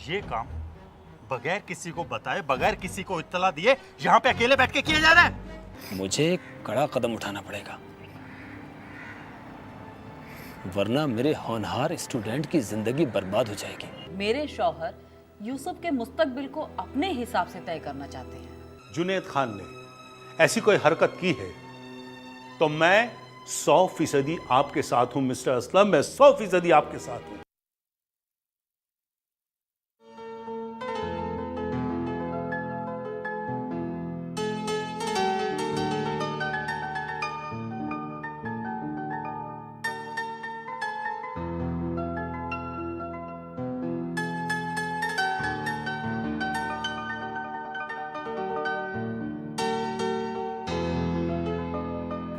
ये काम बगैर किसी को बताए, बगैर किसी को इत्तला दिए यहाँ पे अकेले बैठ के किया जा रहा है। मुझे कड़ा कदम उठाना पड़ेगा, वरना मेरे होनहार स्टूडेंट की जिंदगी बर्बाद हो जाएगी। मेरे शौहर यूसुफ के मुस्तकबिल को अपने हिसाब से तय करना चाहते हैं। जुनैद खान ने ऐसी कोई हरकत की है तो मैं 100% आपके साथ हूं मिस्टर असलम, मैं 100% आपके साथ हूं।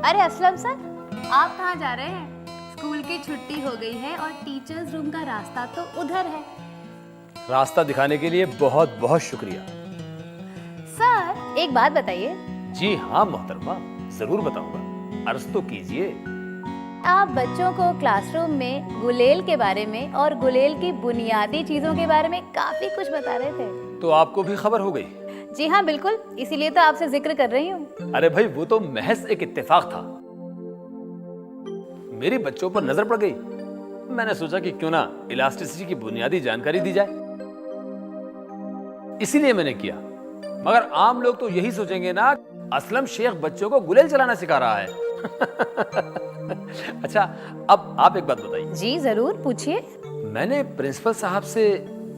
अरे असलम सर, आप कहाँ जा रहे हैं? स्कूल की छुट्टी हो गई है और टीचर्स रूम का रास्ता तो उधर है। रास्ता दिखाने के लिए बहुत बहुत शुक्रिया। सर एक बात बताइए। जी हाँ मोहतरमा, जरूर बताऊंगा, अर्ज तो कीजिए। आप बच्चों को क्लासरूम में गुलेल के बारे में और गुलेल की बुनियादी चीजों के बारे में काफी कुछ बता रहे थे। तो आपको भी खबर हो गई? जी हाँ बिल्कुल, इसीलिए तो आपसे जिक्र कर रही हूँ। अरे भाई वो तो महज एक इत्तेफाक था, मेरी बच्चों पर नजर पड़ गई। मैंने सोचा कि क्यों ना इलास्टिसिटी की बुनियादी जानकारी दी जाए, इसीलिए मैंने किया। मगर आम लोग तो यही सोचेंगे ना, असलम शेख बच्चों को गुलेल चलाना सिखा रहा है। अच्छा अब आप एक बात बताइए। जी जरूर पूछिए। मैंने प्रिंसिपल साहब से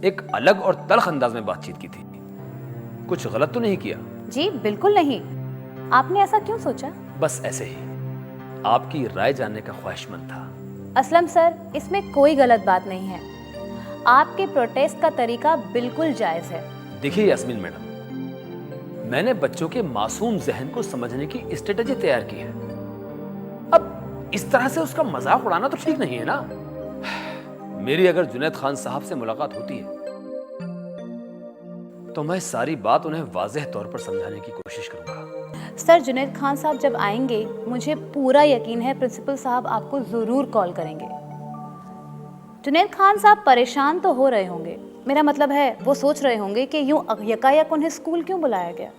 एक अलग और तल्ख अंदाज में बातचीत की थी, कुछ गलत तो नहीं किया? जी बिल्कुल नहीं। आपने ऐसा क्यों सोचा? बस ऐसे ही, आपकी राय जानने का ख्वाहिशमंद था। असलम सर, इसमें कोई गलत बात नहीं है। आपके प्रोटेस्ट का तरीका बिल्कुल जायज है। देखिए यास्मीन मैडम, मैंने बच्चों के मासूम जहन को समझने की स्ट्रेटेजी तैयार की है। अब इस तरह से उसका मजाक उड़ाना तो ठीक नहीं है ना। मेरी अगर जुनैद खान साहब से मुलाकात होती है तो मैं सारी बात उन्हें वाज़ेह तौर पर समझाने की कोशिश करूंगा। सर जुनैद खान साहब जब आएंगे, मुझे पूरा यकीन है प्रिंसिपल साहब आपको जरूर कॉल करेंगे। जुनैद खान साहब परेशान तो हो रहे होंगे, मेरा मतलब है वो सोच रहे होंगे कि यूं यकायक उन्हें स्कूल क्यों बुलाया गया।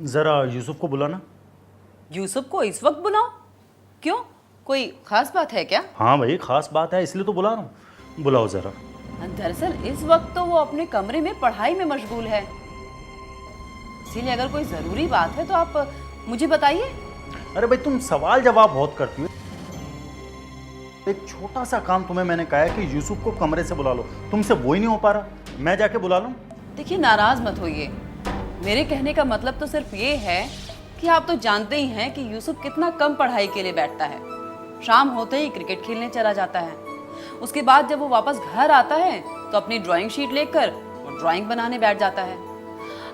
जरा यूसुफ को बुलाना। यूसुफ को इस वक्त बुलाओ? क्यों, कोई खास बात है क्या? हाँ भाई खास बात है, इसलिए तो बुला रहा हूँ। बुलाओ जरा। दरअसल इस वक्त तो वो अपने कमरे में पढ़ाई में मशगूल है, इसीलिए अगर कोई जरूरी बात है तो आप मुझे बताइए। अरे भाई तुम सवाल जवाब बहुत करती हो। एक छोटा सा काम तुम्हें मैंने कहा है कि यूसुफ को कमरे से बुला लो, तुमसे वो ही नहीं हो पा रहा, मैं जाके बुला लूं? देखिए नाराज मत होइए, मेरे कहने का मतलब तो सिर्फ ये है कि आप तो जानते ही हैं कि यूसुफ कितना कम पढ़ाई के लिए बैठता है। शाम होते ही क्रिकेट खेलने चला जाता है, उसके बाद जब वो वापस घर आता है तो अपनी ड्राइंग शीट लेकर वो ड्राइंग बनाने बैठ जाता है।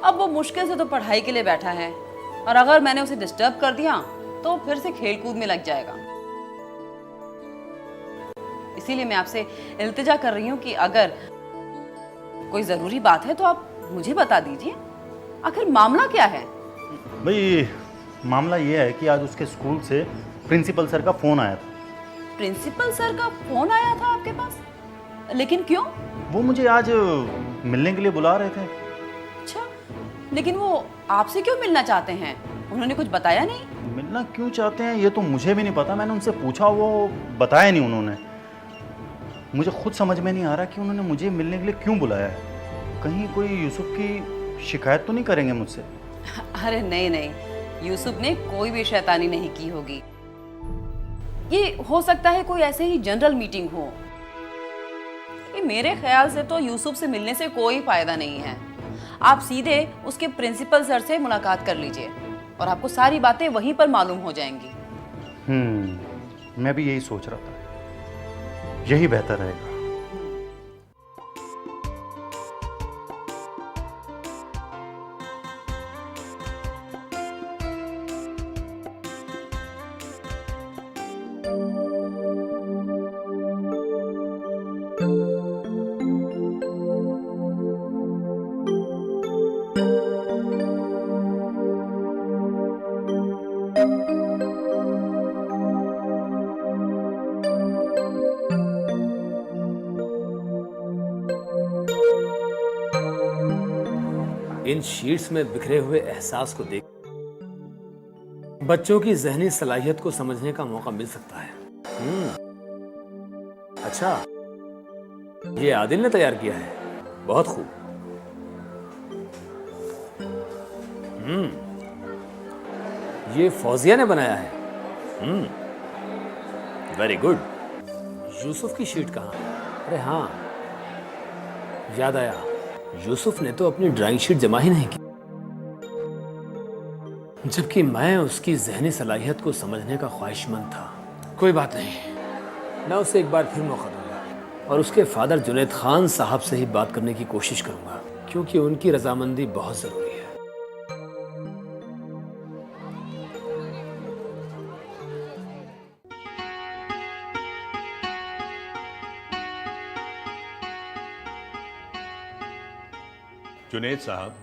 अब वो मुश्किल से तो पढ़ाई के लिए बैठा है, और अगर मैंने उसे डिस्टर्ब कर दिया तो फिर से खेलकूद में लग जाएगा। इसीलिए मैं आपसे इल्तिजा कर रही हूँ कि अगर कोई जरूरी बात है तो आप मुझे बता दीजिए, आखिर मामला क्या है? भाई मामला ये है कि आज उसके स्कूल से प्रिंसिपल सर का फोन आया था। प्रिंसिपल सर का फोन आया था आपके पास? लेकिन क्यों? वो मुझे आज मिलने के लिए बुला रहे थे। अच्छा, लेकिन वो आपसे क्यों मिलना चाहते हैं? उन्होंने कुछ बताया नहीं? मिलना क्यों चाहते हैं ये तो मुझे भी नहीं पता, मैंने उनसे पूछा, वो बताया नहीं उन्होंने। मुझे खुद समझ में नहीं आ रहा कि उन्होंने मुझे मिलने के लिए क्यों बुलाया है। कहीं कोई यूसुफ की शिकायत तो नहीं करेंगे मुझसे? अरे नहीं नहीं, यूसुफ ने कोई भी शैतानी नहीं की होगी। ये हो सकता है कोई ऐसे ही जनरल मीटिंग हो। ये मेरे ख्याल से तो यूसुफ से मिलने से कोई फायदा नहीं है। आप सीधे उसके प्रिंसिपल सर से मुलाकात कर लीजिए और आपको सारी बातें वहीं पर मालूम हो जाएंगी। मैं भी यही सोच रहा था, यही बेहतर रहेगा। इन शीट्स में बिखरे हुए एहसास को देख बच्चों की जहनी सलाहियत को समझने का मौका मिल सकता है। अच्छा, ये आदिल ने तैयार किया है, बहुत खूब। ये फौजिया ने बनाया है। Very good. यूसुफ की शीट कहाँ? अरे हाँ, याद आया, यूसुफ ने तो अपनी ड्राइंग शीट जमा ही नहीं की, जबकि मैं उसकी जहनी सलाहियत को समझने का ख्वाहिशमंद था। कोई बात नहीं, मैं उसे एक बार फिर मौका दूंगा और उसके फादर जुनैद खान साहब से ही बात करने की कोशिश करूंगा, क्योंकि उनकी रजामंदी बहुत जरूरी है। जुनैद साहब,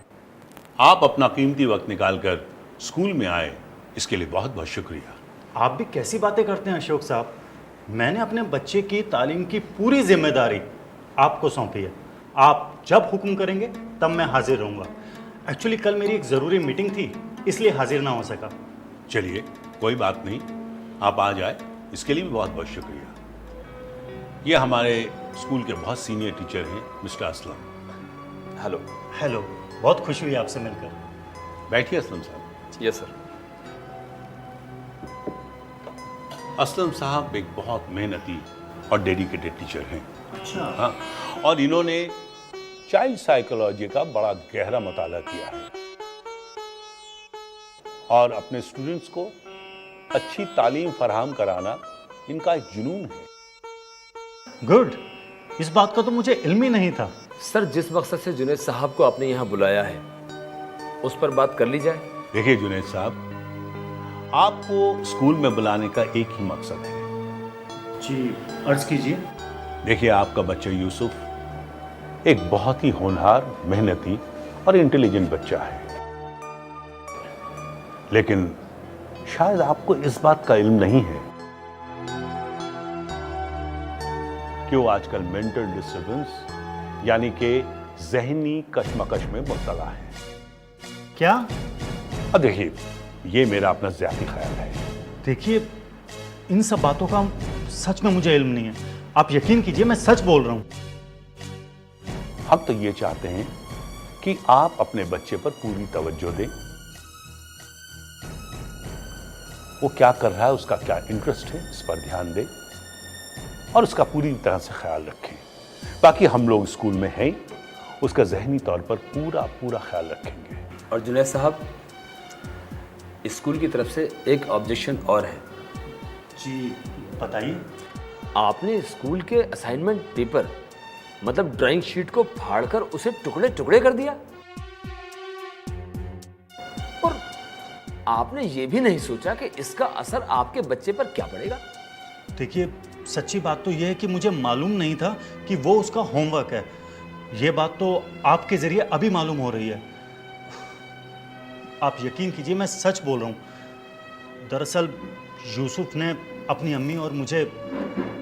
आप अपना कीमती वक्त निकालकर स्कूल में आए, इसके लिए बहुत बहुत शुक्रिया। आप भी कैसी बातें करते हैं अशोक साहब। मैंने अपने बच्चे की तालीम की पूरी जिम्मेदारी आपको सौंपी है। आप जब हुक्म करेंगे तब मैं हाजिर रहूँगा। एक्चुअली कल मेरी एक ज़रूरी मीटिंग थी, इसलिए हाजिर ना हो सका। चलिए, कोई बात नहीं, आप आ जाए, इसके लिए भी बहुत बहुत शुक्रिया। ये हमारे स्कूल के बहुत सीनियर टीचर हैं, मिस्टर असलम। हेलो। हेलो, बहुत खुशी हुई आपसे मिलकर। बैठिए असलम साहब। Yes sir. असलम साहब एक बहुत मेहनती और डेडिकेटेड टीचर हैं। अच्छा। हाँ, और इन्होंने चाइल्ड साइकोलॉजी का बड़ा गहरा मुताला किया है और अपने स्टूडेंट्स को अच्छी तालीम फराहम कराना इनका एक जुनून है। गुड, इस बात का तो मुझे इल्म ही नहीं था। सर, जिस मकसद से जुनैद साहब को आपने यहाँ बुलाया है उस पर बात कर ली जाए। देखिए जुनैद साहब, आपको स्कूल में बुलाने का एक ही मकसद है। जी, अर्ज कीजिए। देखिए, आपका बच्चा यूसुफ एक बहुत ही होनहार, मेहनती और इंटेलिजेंट बच्चा है, लेकिन शायद आपको इस बात का इल्म नहीं है कि वो आजकल मेंटल डिस्टर्बेंस यानी कि जहनी कशमकश में मुब्तला है। क्या? अब देखिए, ये मेरा अपना ज़ाती ख्याल है। देखिए, इन सब बातों का सच में मुझे इल्म नहीं है। आप यकीन कीजिए, मैं सच बोल रहा हूँ। हम तो ये चाहते हैं कि आप अपने बच्चे पर पूरी तवज्जो दें। वो क्या कर रहा है, उसका क्या इंटरेस्ट है, इस पर ध्यान दें और उसका पूरी तरह से ख्याल रखें। बाकी हम लोग स्कूल में हैं, उसका जहनी तौर पर पूरा पूरा ख्याल रखेंगे। और जुनैद साहब, स्कूल की तरफ से एक ऑब्जेक्शन और है। जी, बताइए। आपने स्कूल के असाइनमेंट पेपर मतलब ड्राइंग शीट को फाड़कर उसे टुकड़े टुकड़े कर दिया और आपने ये भी नहीं सोचा कि इसका असर आपके बच्चे पर क्या पड़ेगा। देखिए, सच्ची बात तो यह है कि मुझे मालूम नहीं था कि वो उसका होमवर्क है। ये बात तो आपके ज़रिए अभी मालूम हो रही है। आप यकीन कीजिए, मैं सच बोल रहा हूँ। दरअसल यूसुफ ने अपनी अम्मी और मुझे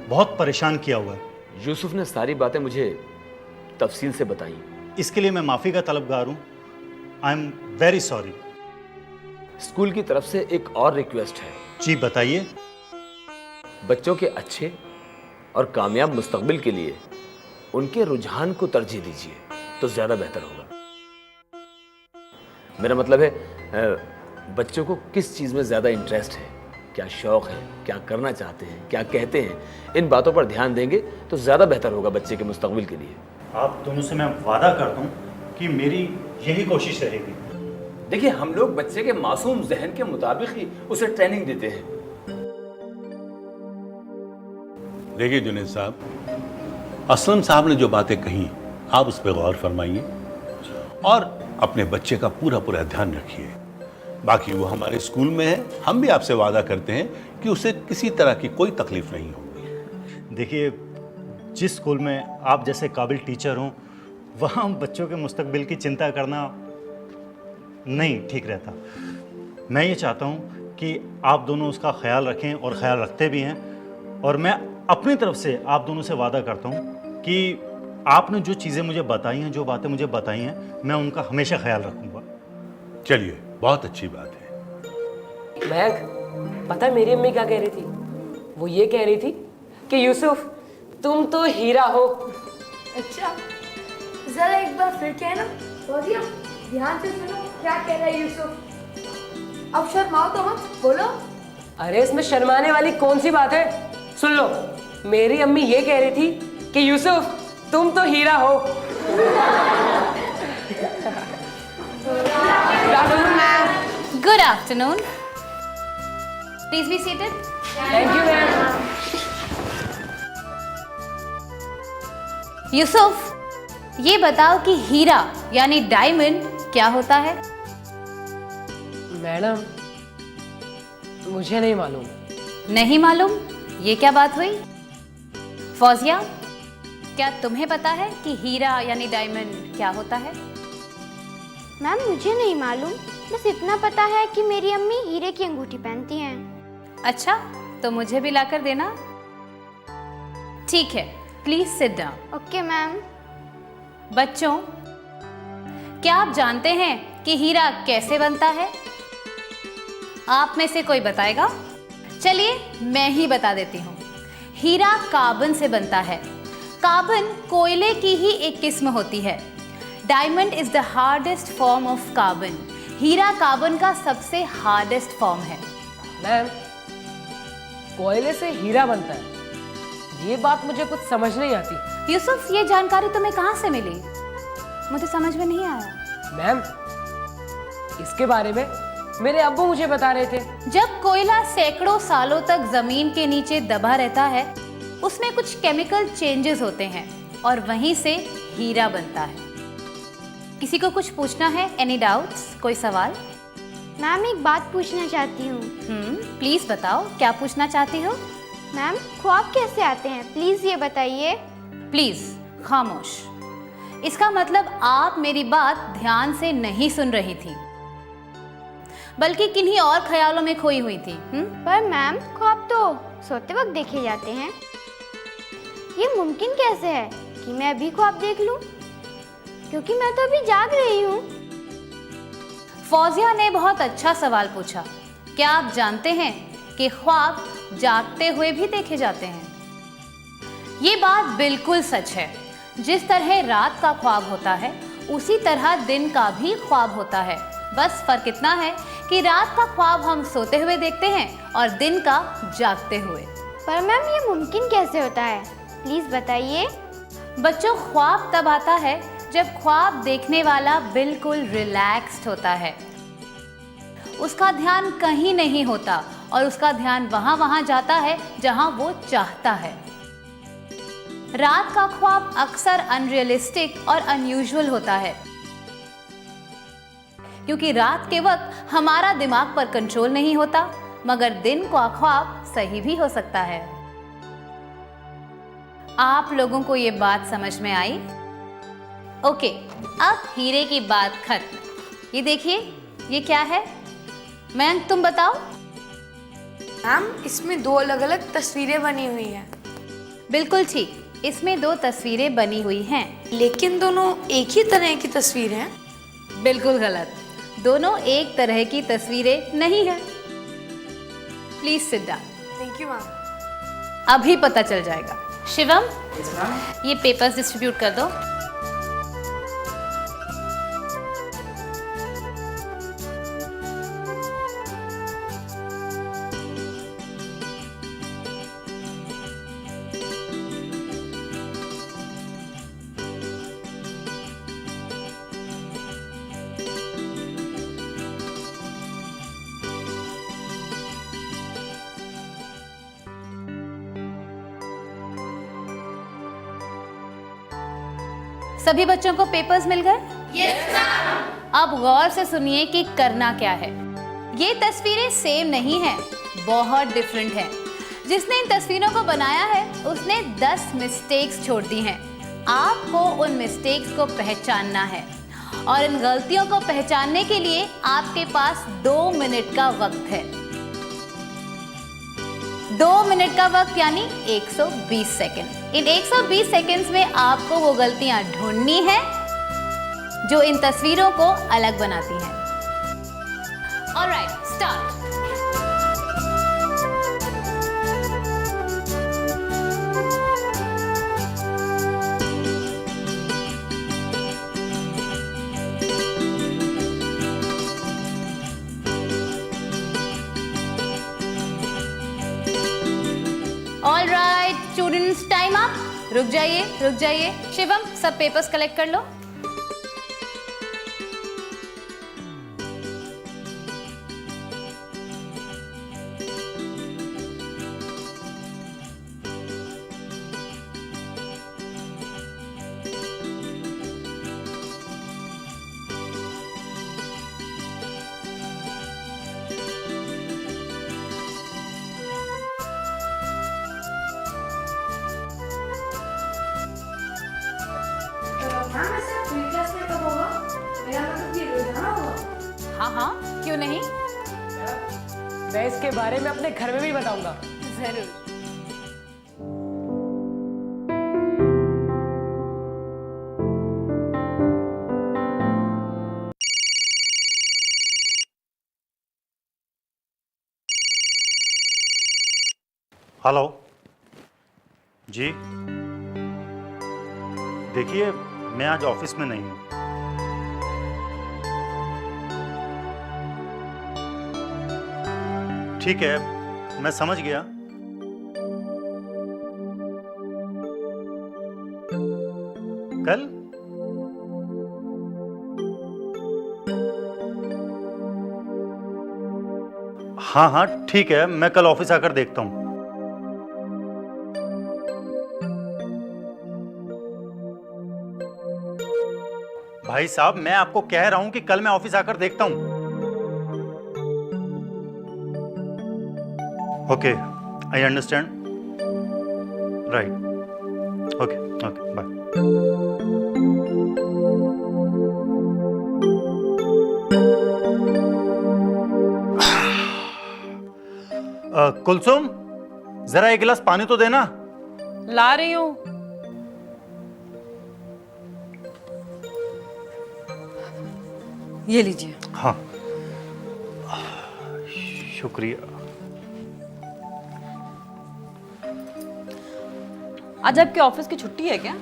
बहुत परेशान किया हुआ है। यूसुफ ने सारी बातें मुझे तफसील से बताई। इसके लिए मैं माफ़ी का तलबगार हूँ। I am very sorry. School की तरफ से एक और रिक्वेस्ट है। जी, बताइए। बच्चों के अच्छे और कामयाब मुस्तकबिल के लिए उनके रुझान को तरजीह दीजिए तो ज़्यादा बेहतर होगा। मेरा मतलब है, बच्चों को किस चीज़ में ज़्यादा इंटरेस्ट है, क्या शौक़ है, क्या करना चाहते हैं, क्या कहते हैं, इन बातों पर ध्यान देंगे तो ज़्यादा बेहतर होगा बच्चे के मुस्तकबिल के लिए। आप दोनों से मैं वादा करता हूँ कि मेरी यही कोशिश रहेगी। देखिए, हम लोग बच्चे के मासूम जहन के मुताबिक ही उसे ट्रेनिंग देते हैं। देखिए जुनैद साहब, असलम साहब ने जो बातें कही, आप उस पर गौर फरमाइए और अपने बच्चे का पूरा पूरा ध्यान रखिए। बाकी वो हमारे स्कूल में है, हम भी आपसे वादा करते हैं कि उसे किसी तरह की कोई तकलीफ नहीं होगी। देखिए, जिस स्कूल में आप जैसे काबिल टीचर हों, वहाँ बच्चों के मुस्तकबिल की चिंता करना नहीं ठीक रहता। मैं ये चाहता हूँ कि आप दोनों उसका ख्याल रखें और ख्याल रखते भी हैं। और मैं अपनी तरफ से आप दोनों से वादा करता हूँ कि आपने जो चीज़ें मुझे बताई हैं, जो बातें मुझे बताई हैं, मैं उनका हमेशा ख्याल रखूंगा। चलिए, बहुत अच्छी बात है। महक, पता है मेरी अम्मी क्या कह रही थी? वो ये कह रही थी कि यूसुफ तुम तो हीरा हो। अच्छा, जरा एक बार फिर कहना। फौजिया, ध्यान से सुनो क्या कह रहा है यूसुफ। अब शर्माओ तो मत, बोलो। अरे इसमें शर्माने वाली कौन सी बात है? सुन लो, मेरी अम्मी ये कह रही थी कि यूसुफ तुम तो हीरा हो। Good afternoon, please be seated. Thank you ma'am. Yusuf, ये बताओ कि हीरा यानी डायमंड क्या होता है? मैडम, मुझे नहीं मालूम। नहीं मालूम? ये क्या बात हुई? फौजिया, क्या तुम्हें पता है कि हीरा यानी डायमंड क्या होता है? मैम मुझे नहीं मालूम, बस इतना पता है कि मेरी अम्मी हीरे की अंगूठी पहनती हैं। अच्छा, तो मुझे भी लाकर देना। ठीक है, please sit down. Okay ma'am. बच्चों, क्या आप जानते हैं कि हीरा कैसे बनता है? आप में से कोई बताएगा? चलिए मैं ही बता देती हूँ। हीरा कार्बन से बनता है। कार्बन कोयले की ही एक किस्म होती है। Diamond is the hardest form of carbon. हीरा कार्बन का सबसे हार्डेस्ट फॉर्म है। मैम, कोयले से हीरा बनता है, ये बात मुझे कुछ समझ नहीं आती। यूसुफ, ये जानकारी तुम्हें कहाँ से मिली? मुझे समझ में नहीं आया। मैम, इसके बारे में मेरे अब्बू मुझे बता रहे थे। जब कोयला सैकड़ों सालों तक जमीन के नीचे दबा रहता है, उसमें कुछ केमिकल चेंजेस होते हैं और वहीं से हीरा बनता है। किसी को कुछ पूछना है? Any doubts? कोई सवाल? मैम एक बात पूछना चाहती हूँ। प्लीज बताओ, क्या पूछना चाहती हो? मैम ख्वाब कैसे आते हैं, प्लीज ये बताइए। प्लीज खामोश। इसका मतलब आप मेरी बात ध्यान से नहीं सुन रही थी, बल्कि किन्हीं और ख्यालों में खोई हुई थी। पर मैम ख्वाब तो सोते वक्त देखे जाते हैं, ये मुमकिन कैसे है कि मैं अभी ख्वाब देख लूं? क्योंकि मैं तो अभी जाग रही हूँ। फौजिया ने बहुत अच्छा सवाल पूछा। क्या आप जानते हैं कि ख्वाब जागते हुए भी देखे जाते हैं? ये बात बिल्कुल सच है। जिस तरह रात का ख्वाब होता है, उसी तरह दिन का भी ख्वाब होता है। बस फर्क इतना है कि रात का ख्वाब हम सोते हुए देखते हैं और दिन का जागते हुए। पर मैम ये मुमकिन कैसे होता है, प्लीज बताइए। बच्चों, ख्वाब तब आता है जब ख्वाब देखने वाला बिल्कुल रिलैक्स्ड होता है। उसका ध्यान कहीं नहीं होता और उसका ध्यान वहां जाता है जहां वो चाहता है। रात का ख्वाब अक्सर अनरियलिस्टिक और अनयूजुअल होता है, क्योंकि रात के वक्त हमारा दिमाग पर कंट्रोल नहीं होता, मगर दिन का ख्वाब सही भी हो सकता है। आप लोगों को ये बात समझ में आई? ओके, अब हीरे की बात खत्म। ये देखिए, ये क्या है? मैम तुम बताओ। मैम इसमें दो अलग अलग तस्वीरें बनी हुई हैं। बिल्कुल ठीक, इसमें दो तस्वीरें बनी हुई हैं। लेकिन दोनों एक ही तरह की तस्वीरें हैं। बिल्कुल गलत, दोनों एक तरह की तस्वीरें नहीं है। Please sit down. Thank you ma'am. अभी पता चल जाएगा। शिवम, ये पेपर्स डिस्ट्रीब्यूट कर दो। सभी बच्चों को पेपर्स मिल गए? Yes ma'am. अब गौर से सुनिए कि करना क्या है। ये तस्वीरें सेम नहीं हैं, बहुत डिफरेंट हैं। जिसने इन तस्वीरों को बनाया है, उसने 10 मिस्टेक्स छोड़ दी हैं। आपको उन मिस्टेक्स को पहचानना है और इन गलतियों को पहचानने के लिए आपके पास 2 मिनट का वक्त है। 2 मिनट का वक्त यानी 120 सेकंड। इन 120 सेकंड्स में आपको वो गलतियां ढूंढनी है जो इन तस्वीरों को अलग बनाती हैं। Alright, start. Alright students, time up. रुक जाइए। शिवम, सब पेपर्स कलेक्ट कर लो। मैम ऐसा प्री क्लास में कब होगा? मेरा मतलब ये रोजाना होगा? हाँ, क्यों नहीं, मैं इसके बारे में अपने घर में भी बताऊंगा। जरूर। हेलो जी, देखिए मैं आज ऑफिस में नहीं हूँ। ठीक है, मैं समझ गया। कल? हाँ, ठीक है, मैं कल ऑफिस आकर देखता हूँ। भाई साहब, मैं आपको कह रहा हूं कि कल मैं ऑफिस आकर देखता हूं। Okay, I understand. Right, okay, bye. Kulsum, जरा एक गिलास पानी तो देना। ला रही हूँ। ये लीजिए। हाँ, शुक्रिया। आज आपके ऑफिस की छुट्टी है क्या?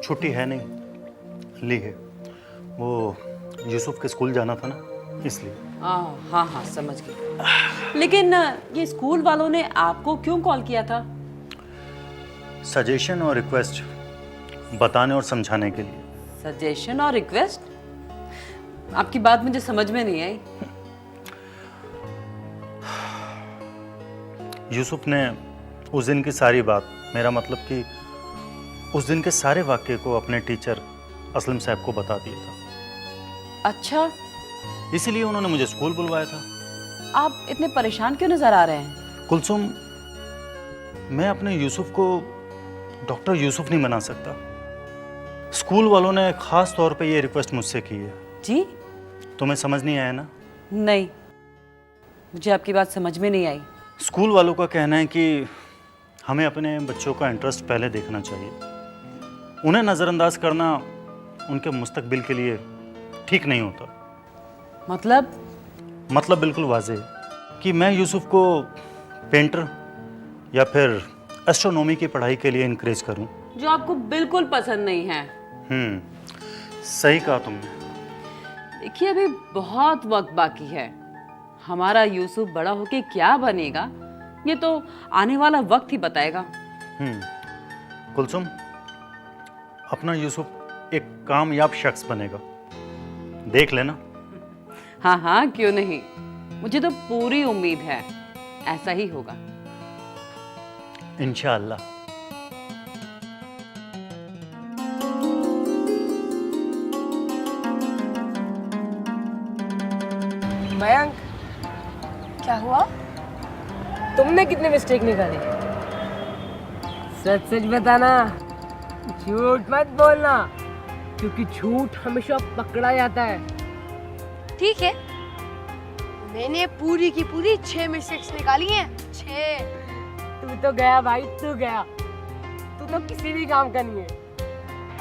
छुट्टी है नहीं, ली है। वो यूसुफ के स्कूल जाना था ना, इसलिए। हाँ, समझ गई। लेकिन ये स्कूल वालों ने आपको क्यों कॉल किया था? सजेशन और रिक्वेस्ट बताने और समझाने के लिए। सजेशन और रिक्वेस्ट? आपकी बात मुझे समझ में नहीं आई। यूसुफ ने उस दिन की सारी बात, मेरा मतलब कि उस दिन के सारे वाक्य को अपने टीचर असलम साहब को बता दिया था। अच्छा, इसीलिए उन्होंने मुझे स्कूल बुलवाया था। आप इतने परेशान क्यों नजर आ रहे हैं? कुलसुम, मैं अपने यूसुफ को डॉक्टर यूसुफ नहीं बना सकता। स्कूल वालों ने खास तौर पे ये रिक्वेस्ट मुझसे की है। जी? तुम्हें समझ नहीं आया ना? नहीं, मुझे आपकी बात समझ में नहीं आई। स्कूल वालों का कहना है कि हमें अपने बच्चों का इंटरेस्ट पहले देखना चाहिए। उन्हें नज़रअंदाज करना उनके मुस्तकबिल के लिए ठीक नहीं होता। मतलब बिल्कुल वाज़ेह है कि मैं यूसुफ को पेंटर या फिर एस्ट्रोनॉमी की पढ़ाई के लिए इनकरेज करूं, जो आपको बिल्कुल पसंद नहीं है। सही कहा तुमने। देखिए, अभी बहुत वक्त बाकी है। हमारा यूसुफ बड़ा होके क्या बनेगा, ये तो आने वाला वक्त ही बताएगा। कुलसुम, अपना यूसुफ एक कामयाब शख्स बनेगा, देख लेना। हाँ, क्यों नहीं। मुझे तो पूरी उम्मीद है ऐसा ही होगा। इंशाअल्लाह। मयंक, क्या हुआ? तुमने कितने मिस्टेक निकाले? सच सच बताना, झूठ मत बोलना, क्योंकि झूठ हमेशा पकड़ा जाता है। ठीक है, मैंने पूरी की पूरी 6 मिस्टेक्स निकाली हैं। 6। तू तो गया भाई, तू गया। तू तो किसी भी काम का नहीं है।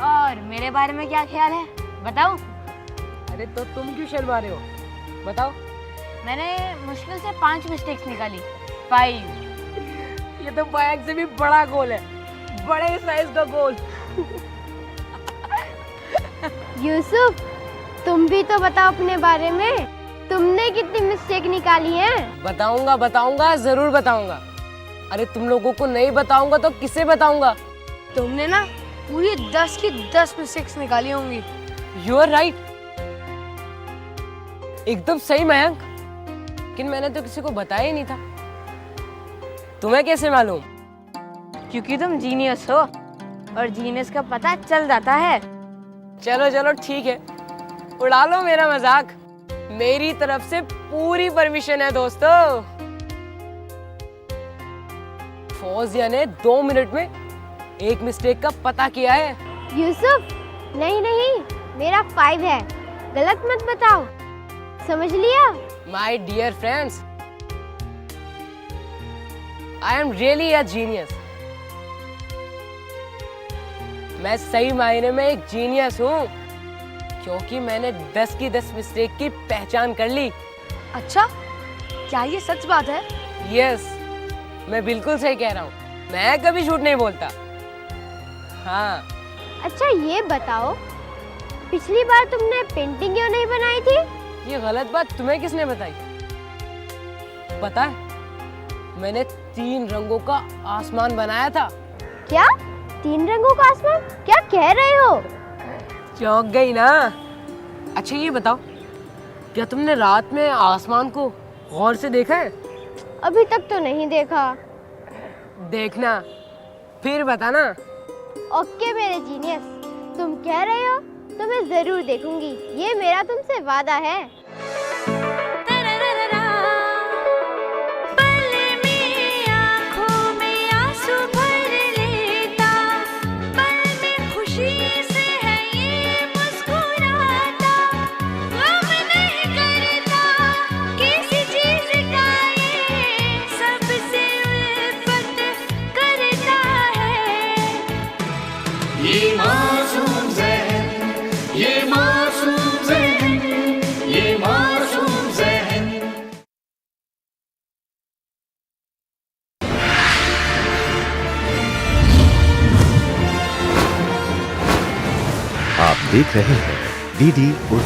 और मेरे बारे में क्या ख्याल है बताऊं? अरे तो तुम क्यों शर्मा रहे हो, बताओ। मैंने मुश्किल से 5 मिस्टेक्स निकाली। 5। ये तो बैग से भी बड़ा गोल है, बड़े साइज का गोल। यूसुफ, तुम भी तो बताओ अपने बारे में, तुमने कितनी मिस्टेक निकाली हैं? बताऊंगा बताऊंगा, जरूर बताऊंगा। अरे तुम लोगों को नहीं बताऊंगा तो किसे बताऊंगा? तुमने ना पूरी 10 की 10 मिस्टेक्स निकाली होंगी। यू आर राइट, एकदम सही मयंक। लेकिन मैंने तो किसी को बताया ही नहीं था। तुम्हें कैसे मालूम? क्योंकि तुम जीनियस हो और जीनियस का पता चल जाता है। चलो चलो ठीक है, उड़ा लो मेरा मजाक। मेरी तरफ से पूरी परमिशन है दोस्तों। फौजिया ने 2 मिनट में एक मिस्टेक का पता किया है। यूसुफ, नहीं नहीं, मेरा 5 है, गलत मत बताओ, समझ लिया? My dear friends, I am really a genius. मैं सही मायने में एक जीनियस हूँ, क्योंकि मैंने 10 की 10 मिस्टेक की पहचान कर ली। अच्छा, क्या ये सच बात है? यस, मैं बिल्कुल सही कह रहा हूँ, मैं कभी झूठ नहीं बोलता। हाँ। अच्छा ये बताओ, पिछली बार तुमने पेंटिंग क्यों नहीं बनाई थी? ये गलत बात तुम्हें किसने बताई? पता है, मैंने 3 रंगों का आसमान बनाया था। क्या 3 रंगों का आसमान? क्या कह रहे हो? चौंक गई ना? अच्छा ये बताओ, क्या तुमने रात में आसमान को गौर से देखा है? अभी तक तो नहीं देखा। देखना, फिर बताना। ओके मेरे जीनियस, तुम कह रहे हो तो मैं जरूर देखूंगी, ये मेरा तुमसे वादा है। आप देख रहे हैं डीडी